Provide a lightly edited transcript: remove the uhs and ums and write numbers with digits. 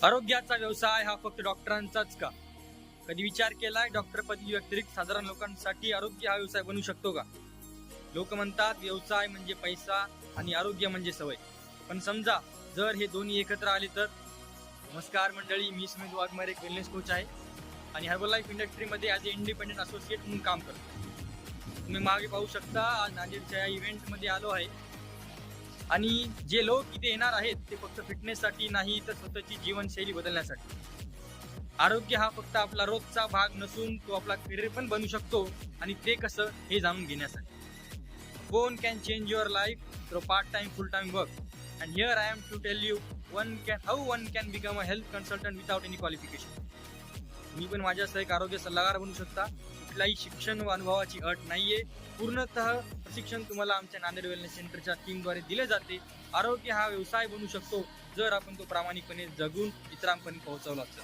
आरोग्याचा व्यवसाय हा फक्त डॉक्टरांचाच का? कधी विचार केलाय डॉक्टर पदवी व्यतिरिक्त साधारण लोकांसाठी आरोग्य हा व्यवसाय बनू शकतो का? लोक म्हणतात व्यवसाय म्हणजे पैसा आणि आरोग्य म्हणजे सवय. पण समजा जर हे दोन्ही एकत्र आले तर? नमस्कार मंडळी, मी सुमित वाघमारे, वेलनेस कोच आहे आणि हर्बल लाईफ इंडस्ट्रीमध्ये ॲज अ इंडिपेंडंट असोसिएट म्हणून काम करतो. तुम्ही मागे पाहू शकता, आज नांदेडच्या या इव्हेंटमध्ये आलो आहे आणि जे लोक इथे येणार आहेत ते फक्त फिटनेससाठी नाही तर स्वतःची जीवनशैली बदलण्यासाठी. आरोग्य हा फक्त आपला रोजचा भाग नसून तो आपला करिअर पण बनू शकतो, आणि ते कसं हे जाणून घेण्यासाठी. Phone can change your life through part time full time work, and here I am to tell you how one can become a health consultant without any qualification. मी पण माझ्यासह एक आरोग्य सल्लागार बनू शकता. कुठल्याही शिक्षण व अनुभवाची अट नाहीये. पूर्णतः प्रशिक्षण तुम्हाला आमच्या नांदेड वेलनेस सेंटरच्या टीमद्वारे दिले जाते. आरोग्य हा व्यवसाय बनू शकतो जर आपण तो प्रामाणिकपणे जगून इतरांपर्यंत पोहोचवला तर.